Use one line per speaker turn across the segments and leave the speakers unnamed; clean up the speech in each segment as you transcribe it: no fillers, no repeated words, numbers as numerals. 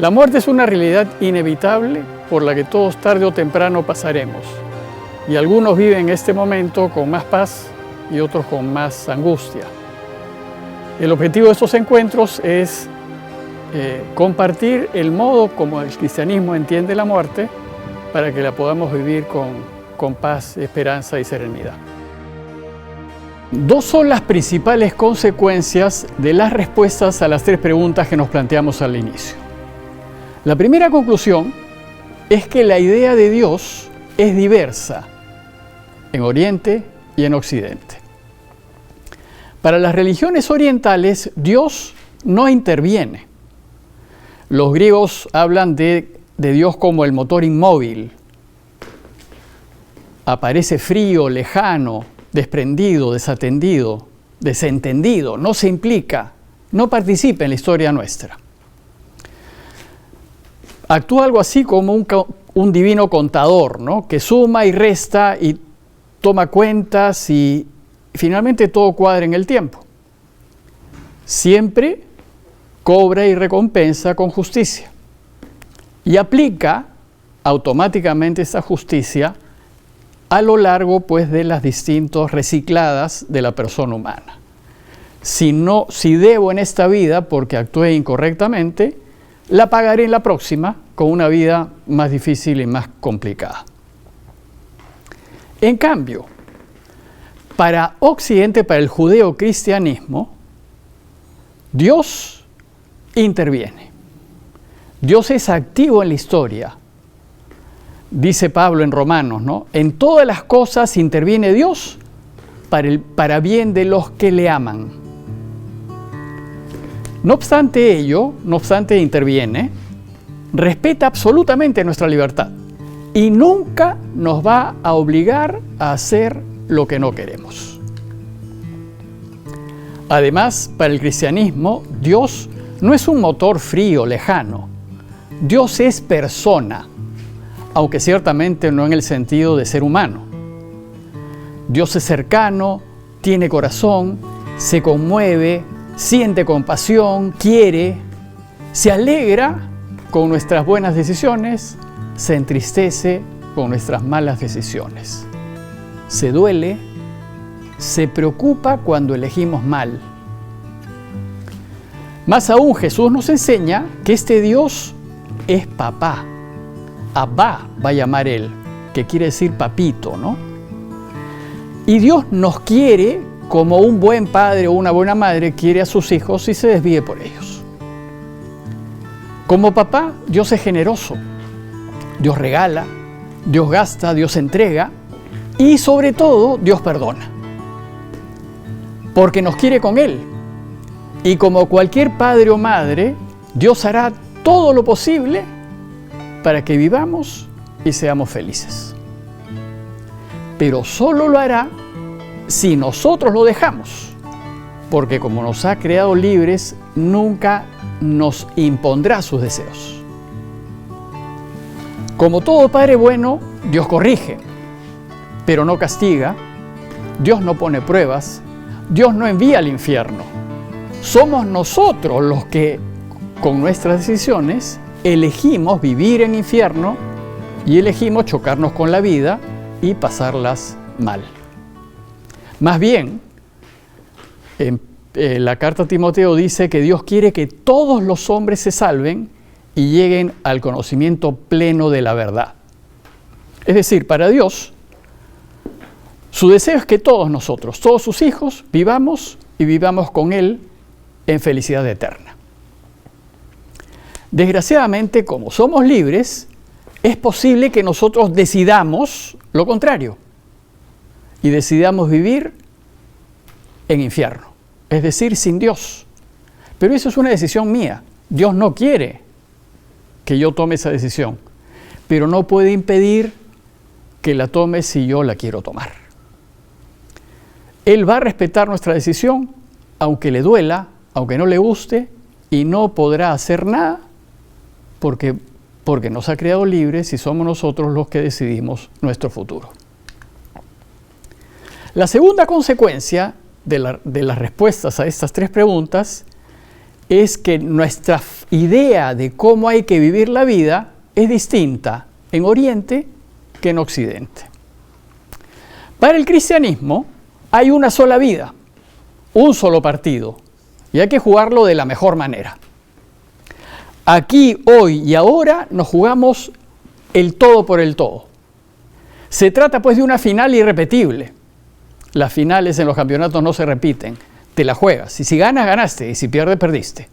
La muerte es una realidad inevitable por la que todos tarde o temprano pasaremos. Y algunos viven en este momento con más paz y otros con más angustia. El objetivo de estos encuentros es compartir el modo como el cristianismo entiende la muerte para que la podamos vivir con paz, esperanza y serenidad. Dos son las principales consecuencias de las respuestas a las tres preguntas que nos planteamos al inicio. La primera conclusión es que la idea de Dios es diversa en Oriente y en Occidente. Para las religiones orientales, Dios no interviene. Los griegos hablan de Dios como el motor inmóvil. Aparece frío, lejano, desprendido, desatendido, desentendido, no se implica, no participa en la historia nuestra. Actúa algo así como un divino contador, ¿no? Que suma y resta y toma cuentas y finalmente todo cuadra en el tiempo. Siempre cobra y recompensa con justicia y aplica automáticamente esa justicia a lo largo pues de las distintas recicladas de la persona humana. Si debo en esta vida porque actué incorrectamente, la pagaré en la próxima con una vida más difícil y más complicada. En cambio, para Occidente, para el judeocristianismo, Dios interviene. Dios es activo en la historia. Dice Pablo en Romanos, ¿no? En todas las cosas interviene Dios para bien de los que le aman. No obstante ello, no obstante interviene, respeta absolutamente nuestra libertad y nunca nos va a obligar a hacer lo que no queremos. Además, para el cristianismo, Dios no es un motor frío, lejano. Dios es persona, aunque ciertamente no en el sentido de ser humano. Dios es cercano, tiene corazón, se conmueve, siente compasión, quiere, se alegra con nuestras buenas decisiones, se entristece con nuestras malas decisiones. Se duele, se preocupa cuando elegimos mal. Más aún, Jesús nos enseña que este Dios es papá. Abba va a llamar él, que quiere decir papito, ¿no? Y Dios nos quiere como un buen padre o una buena madre quiere a sus hijos y se desvíe por ellos. Como papá, Dios es generoso. Dios regala, Dios gasta, Dios entrega y sobre todo Dios perdona. Porque nos quiere con Él. Y como cualquier padre o madre, Dios hará todo lo posible para que vivamos y seamos felices. Pero solo lo hará si nosotros lo dejamos, porque como nos ha creado libres, nunca nos impondrá sus deseos. Como todo padre bueno, Dios corrige, pero no castiga, Dios no pone pruebas, Dios no envía al infierno. Somos nosotros los que, con nuestras decisiones, elegimos vivir en infierno y elegimos chocarnos con la vida y pasarlas mal. Más bien, en la carta a Timoteo dice que Dios quiere que todos los hombres se salven y lleguen al conocimiento pleno de la verdad. Es decir, para Dios, su deseo es que todos nosotros, todos sus hijos, vivamos y vivamos con Él en felicidad eterna. Desgraciadamente, como somos libres, es posible que nosotros decidamos lo contrario y decidamos vivir en infierno, es decir, sin Dios. Pero eso es una decisión mía. Dios no quiere que yo tome esa decisión, pero no puede impedir que la tome si yo la quiero tomar. Él va a respetar nuestra decisión, aunque le duela, aunque no le guste, y no podrá hacer nada porque nos ha creado libres y somos nosotros los que decidimos nuestro futuro. La segunda consecuencia de las respuestas a estas tres preguntas es que nuestra idea de cómo hay que vivir la vida es distinta en Oriente que en Occidente. Para el cristianismo hay una sola vida, un solo partido, y hay que jugarlo de la mejor manera. Aquí, hoy y ahora nos jugamos el todo por el todo. Se trata pues de una final irrepetible. Las finales en los campeonatos no se repiten, te la juegas. Y si ganas, ganaste, y si pierdes, perdiste.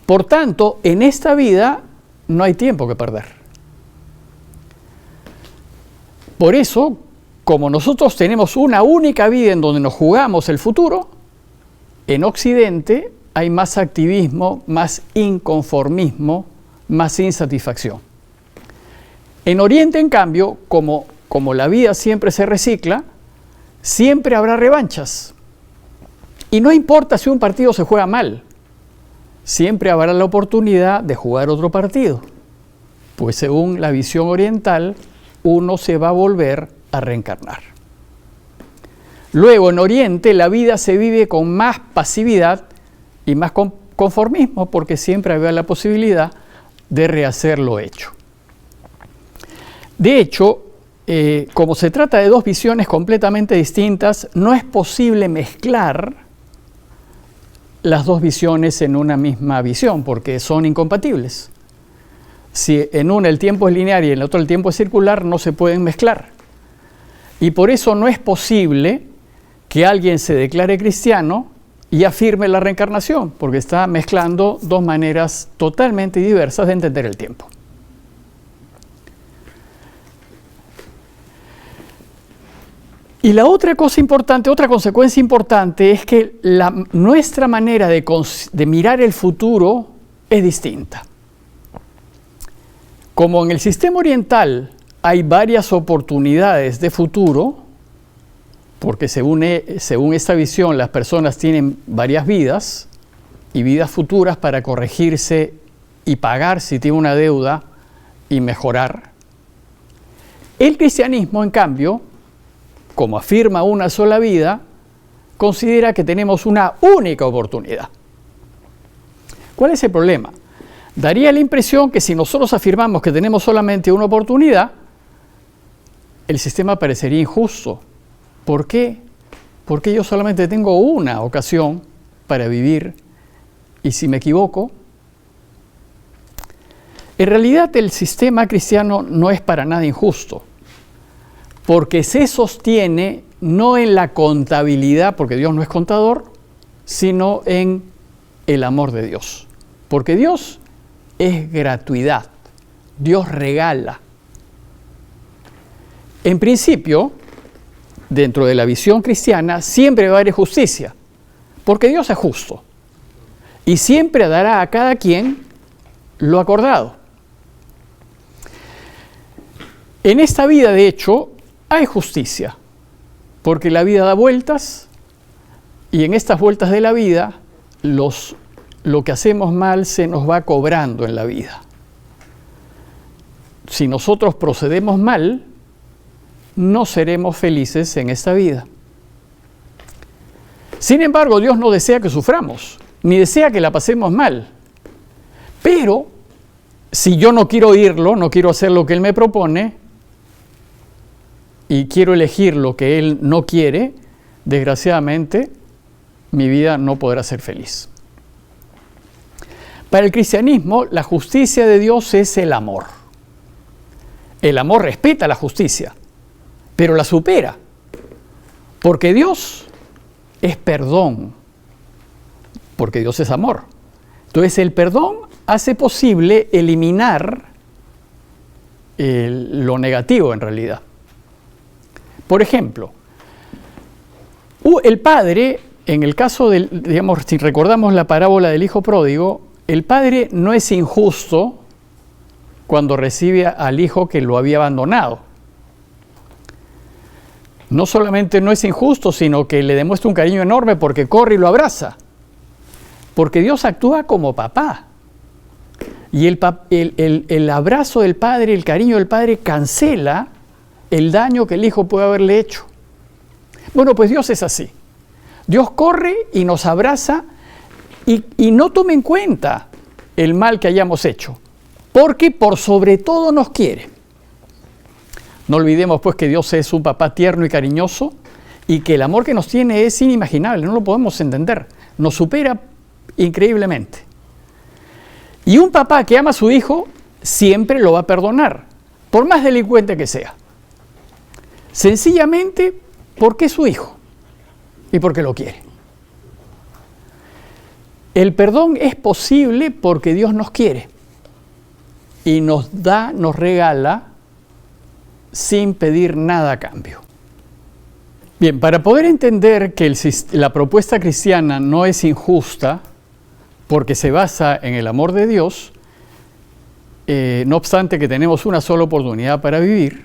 Por tanto, en esta vida no hay tiempo que perder. Por eso, como nosotros tenemos una única vida en donde nos jugamos el futuro, en Occidente hay más activismo, más inconformismo, más insatisfacción. En Oriente, en cambio, como la vida siempre se recicla, siempre habrá revanchas. Y no importa si un partido se juega mal, siempre habrá la oportunidad de jugar otro partido. Pues según la visión oriental, uno se va a volver a reencarnar. Luego, en Oriente, la vida se vive con más pasividad y más conformismo, porque siempre había la posibilidad de rehacer lo hecho. De hecho, como se trata de dos visiones completamente distintas, no es posible mezclar las dos visiones en una misma visión, porque son incompatibles. Si en una el tiempo es lineal y en el otro el tiempo es circular, no se pueden mezclar. Y por eso no es posible que alguien se declare cristiano y afirme la reencarnación, porque está mezclando dos maneras totalmente diversas de entender el tiempo. Y la otra cosa importante, otra consecuencia importante es que nuestra manera de mirar el futuro es distinta. Como en el sistema oriental hay varias oportunidades de futuro, porque según esta visión las personas tienen varias vidas y vidas futuras para corregirse y pagar si tiene una deuda y mejorar. El cristianismo, en cambio, como afirma una sola vida, considera que tenemos una única oportunidad. ¿Cuál es el problema? Daría la impresión que si nosotros afirmamos que tenemos solamente una oportunidad, el sistema parecería injusto. ¿Por qué? Porque yo solamente tengo una ocasión para vivir y si me equivoco. En realidad el sistema cristiano no es para nada injusto, porque se sostiene no en la contabilidad, porque Dios no es contador, sino en el amor de Dios. Porque Dios es gratuidad, Dios regala. En principio, dentro de la visión cristiana, siempre va a haber justicia, porque Dios es justo y siempre dará a cada quien lo acordado. En esta vida, de hecho, hay justicia, porque la vida da vueltas y en estas vueltas de la vida lo que hacemos mal se nos va cobrando en la vida. Si nosotros procedemos mal, no seremos felices en esta vida. Sin embargo, Dios no desea que suframos, ni desea que la pasemos mal. Pero, si yo no quiero oírlo, no quiero hacer lo que Él me propone, y quiero elegir lo que Él no quiere, desgraciadamente, mi vida no podrá ser feliz. Para el cristianismo, la justicia de Dios es el amor. El amor respeta la justicia, pero la supera, porque Dios es perdón, porque Dios es amor. Entonces el perdón hace posible eliminar lo negativo en realidad. Por ejemplo, el padre, en el caso si recordamos la parábola del hijo pródigo, el padre no es injusto cuando recibe al hijo que lo había abandonado. No solamente no es injusto, sino que le demuestra un cariño enorme porque corre y lo abraza. Porque Dios actúa como papá. Y el abrazo del padre, el cariño del padre cancela el daño que el hijo puede haberle hecho. Bueno, pues Dios es así. Dios corre y nos abraza y no tome en cuenta el mal que hayamos hecho, porque por sobre todo nos quiere. No olvidemos pues que Dios es un papá tierno y cariñoso y que el amor que nos tiene es inimaginable, no lo podemos entender, nos supera increíblemente. Y un papá que ama a su hijo siempre lo va a perdonar, por más delincuente que sea. Sencillamente porque es su hijo y porque lo quiere. El perdón es posible porque Dios nos quiere y nos regala sin pedir nada a cambio. Bien, para poder entender que la propuesta cristiana no es injusta porque se basa en el amor de Dios, no obstante que tenemos una sola oportunidad para vivir,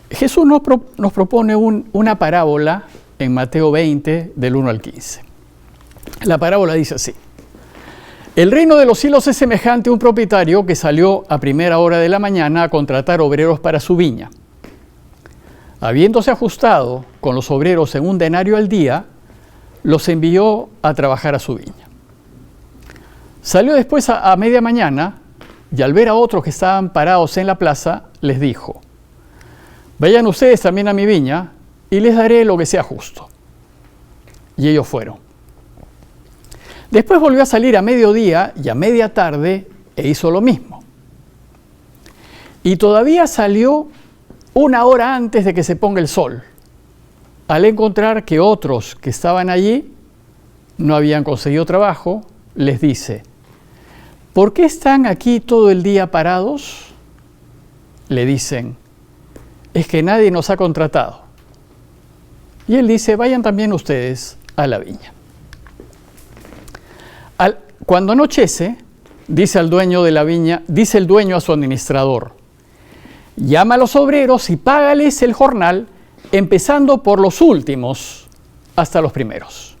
Jesús nos propone una parábola en Mateo 20, del 1 al 15. La parábola dice así: el reino de los cielos es semejante a un propietario que salió a primera hora de la mañana a contratar obreros para su viña. Habiéndose ajustado con los obreros en 1 denario al día, los envió a trabajar a su viña. Salió después a media mañana y al ver a otros que estaban parados en la plaza, les dijo: vayan ustedes también a mi viña y les daré lo que sea justo. Y ellos fueron. Después volvió a salir a mediodía y a media tarde e hizo lo mismo. Y todavía salió 1 hora antes de que se ponga el sol, al encontrar que otros que estaban allí no habían conseguido trabajo, les dice: ¿por qué están aquí todo el día parados? Le dicen: es que nadie nos ha contratado. Y él dice: vayan también ustedes a la viña. Cuando anochece, dice el dueño de la viña, dice el dueño a su administrador: llama a los obreros y págales el jornal, empezando por los últimos hasta los primeros.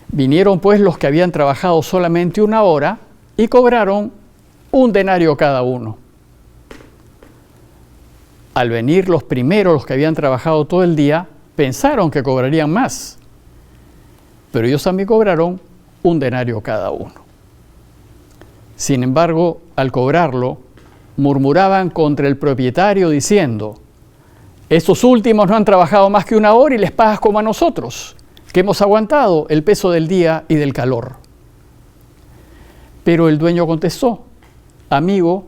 Vinieron pues los que habían trabajado solamente 1 hora y cobraron 1 denario cada uno. Al venir los primeros, los que habían trabajado todo el día, pensaron que cobrarían más, pero ellos también cobraron 1 denario cada uno. Sin embargo, al cobrarlo, murmuraban contra el propietario diciendo: estos últimos no han trabajado más que 1 hora y les pagas como a nosotros, que hemos aguantado el peso del día y del calor. Pero el dueño contestó: amigo,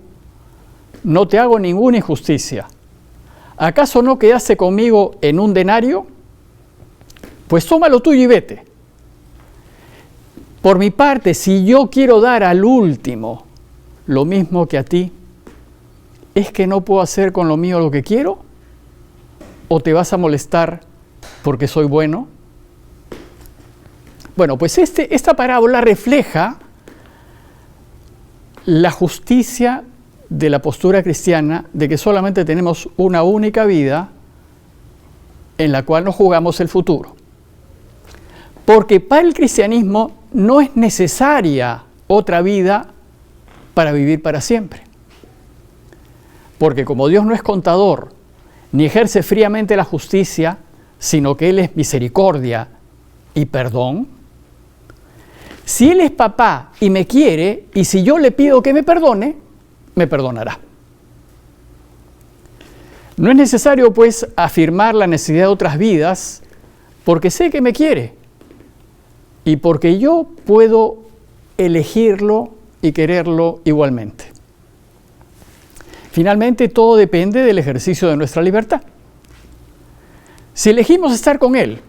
no te hago ninguna injusticia. ¿Acaso no quedaste conmigo en 1 denario? Pues toma lo tuyo y vete. Por mi parte, si yo quiero dar al último lo mismo que a ti, ¿es que no puedo hacer con lo mío lo que quiero? ¿O te vas a molestar porque soy bueno? Bueno, pues esta parábola refleja la justicia de la postura cristiana de que solamente tenemos una única vida en la cual nos jugamos el futuro. Porque para el cristianismo no es necesaria otra vida para vivir para siempre. Porque como Dios no es contador, ni ejerce fríamente la justicia, sino que Él es misericordia y perdón, si Él es papá y me quiere, y si yo le pido que me perdone, me perdonará. No es necesario, pues, afirmar la necesidad de otras vidas, porque sé que me quiere y porque yo puedo elegirlo y quererlo igualmente. Finalmente, todo depende del ejercicio de nuestra libertad. Si elegimos estar con Él,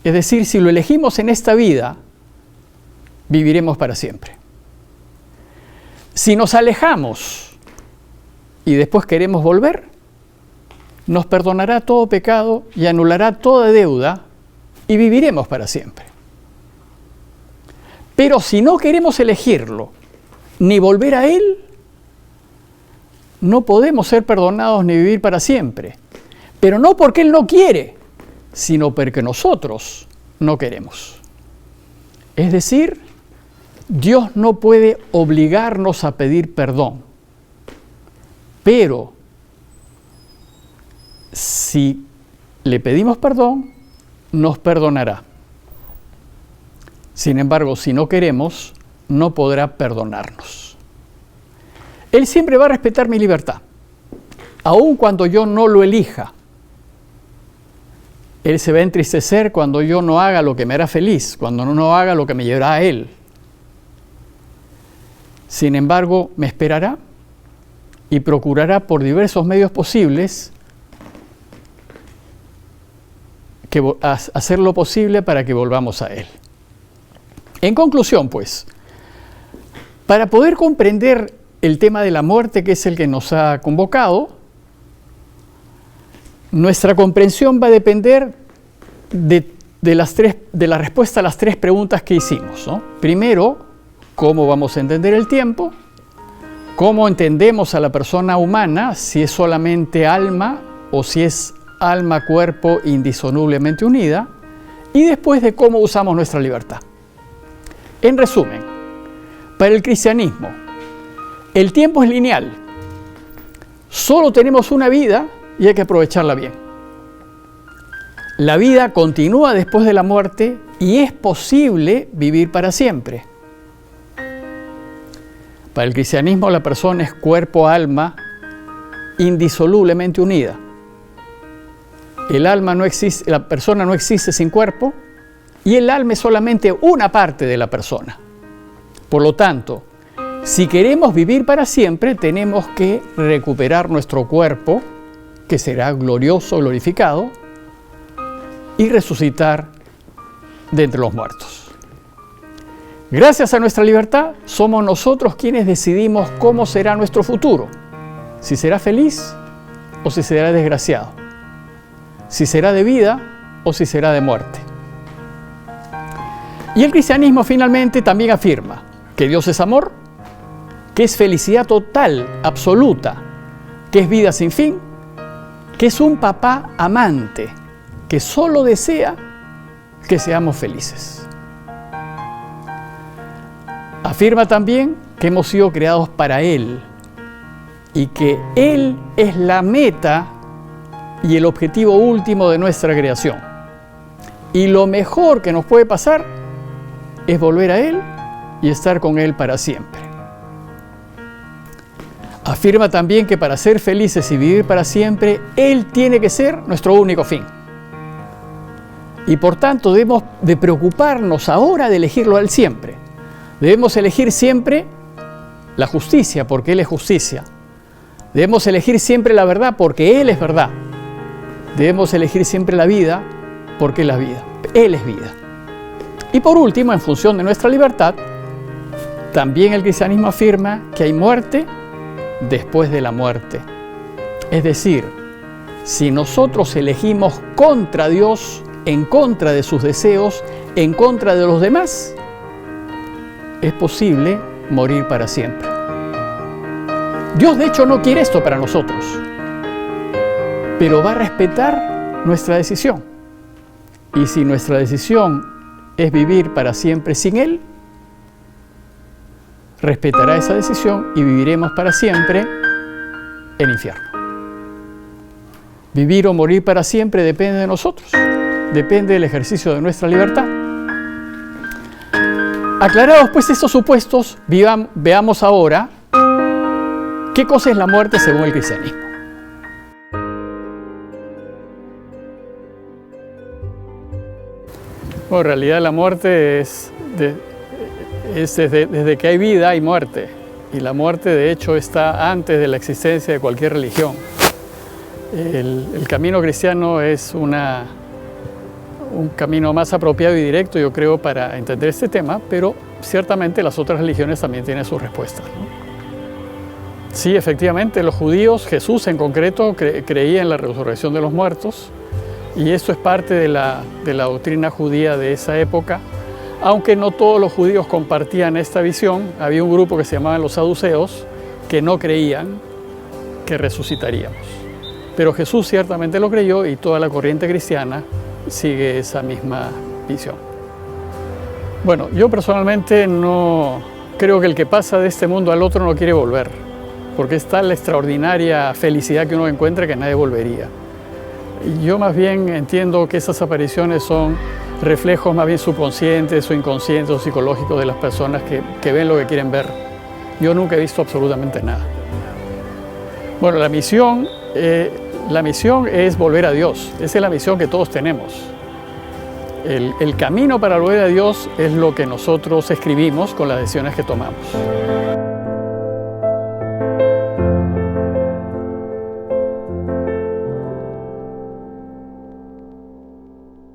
es decir, si lo elegimos en esta vida, viviremos para siempre. Si nos alejamos y después queremos volver, nos perdonará todo pecado y anulará toda deuda y viviremos para siempre. Pero si no queremos elegirlo ni volver a Él, no podemos ser perdonados ni vivir para siempre. Pero no porque Él no quiere, sino porque nosotros no queremos. Es decir, Dios no puede obligarnos a pedir perdón. Pero si le pedimos perdón, nos perdonará. Sin embargo, si no queremos, no podrá perdonarnos. Él siempre va a respetar mi libertad, aun cuando yo no lo elija. Él se va a entristecer cuando yo no haga lo que me hará feliz, cuando no haga lo que me llevará a Él. Sin embargo, me esperará y procurará por diversos medios posibles hacer lo posible para que volvamos a Él. En conclusión, pues, para poder comprender el tema de la muerte, que es el que nos ha convocado, nuestra comprensión va a depender de la respuesta a las tres preguntas que hicimos, ¿no? Primero, ¿cómo vamos a entender el tiempo? ¿Cómo entendemos a la persona humana, si es solamente alma o si es alma-cuerpo indisolublemente unida? Y después de cómo usamos nuestra libertad. En resumen, para el cristianismo, el tiempo es lineal. Solo tenemos una vida y hay que aprovecharla bien. La vida continúa después de la muerte y es posible vivir para siempre. Para el cristianismo, la persona es cuerpo-alma indisolublemente unida. El alma no existe, la persona no existe sin cuerpo y el alma es solamente una parte de la persona. Por lo tanto, si queremos vivir para siempre, tenemos que recuperar nuestro cuerpo, que será glorioso, glorificado, y resucitar de entre los muertos. Gracias a nuestra libertad, somos nosotros quienes decidimos cómo será nuestro futuro, si será feliz o si será desgraciado, si será de vida o si será de muerte. Y el cristianismo finalmente también afirma que Dios es amor, que es felicidad total, absoluta, que es vida sin fin, que es un papá amante, que solo desea que seamos felices. Afirma también que hemos sido creados para Él y que Él es la meta y el objetivo último de nuestra creación. Y lo mejor que nos puede pasar es volver a Él y estar con Él para siempre. Afirma también que para ser felices y vivir para siempre, Él tiene que ser nuestro único fin. Y por tanto debemos de preocuparnos ahora de elegirlo a Él siempre. Debemos elegir siempre la justicia, porque Él es justicia. Debemos elegir siempre la verdad, porque Él es verdad. Debemos elegir siempre la vida, porque Él es vida. Él es vida. Y por último, en función de nuestra libertad, también el cristianismo afirma que hay muerte después de la muerte. Es decir, si nosotros elegimos contra Dios, en contra de sus deseos, en contra de los demás, es posible morir para siempre. Dios de hecho no quiere esto para nosotros, pero va a respetar nuestra decisión. Y si nuestra decisión es vivir para siempre sin Él, respetará esa decisión y viviremos para siempre en infierno. Vivir o morir para siempre depende de nosotros, depende del ejercicio de nuestra libertad. Aclarados pues estos supuestos, veamos ahora qué cosa es la muerte según el cristianismo. Bueno, en realidad la muerte es desde que hay vida hay muerte, y la muerte de hecho está antes de la existencia de cualquier religión. El camino cristiano es un camino más apropiado y directo, yo creo, para entender este tema, pero ciertamente las otras religiones también tienen sus respuestas, ¿no? Sí, efectivamente, los judíos, Jesús en concreto, creía en la resurrección de los muertos, y esto es parte de la doctrina judía de esa época. Aunque no todos los judíos compartían esta visión, había un grupo que se llamaban los saduceos, que no creían que resucitaríamos. Pero Jesús ciertamente lo creyó y toda la corriente cristiana sigue esa misma visión. Bueno, yo personalmente no creo que el que pasa de este mundo al otro no quiere volver, porque es tal la extraordinaria felicidad que uno encuentra que nadie volvería. Y yo más bien entiendo que esas apariciones son reflejos más bien subconscientes o inconscientes o psicológicos de las personas que ven lo que quieren ver. Yo nunca he visto absolutamente nada. Bueno, la misión es volver a Dios. Esa es la misión que todos tenemos. El camino para volver a Dios es lo que nosotros escribimos con las decisiones que tomamos.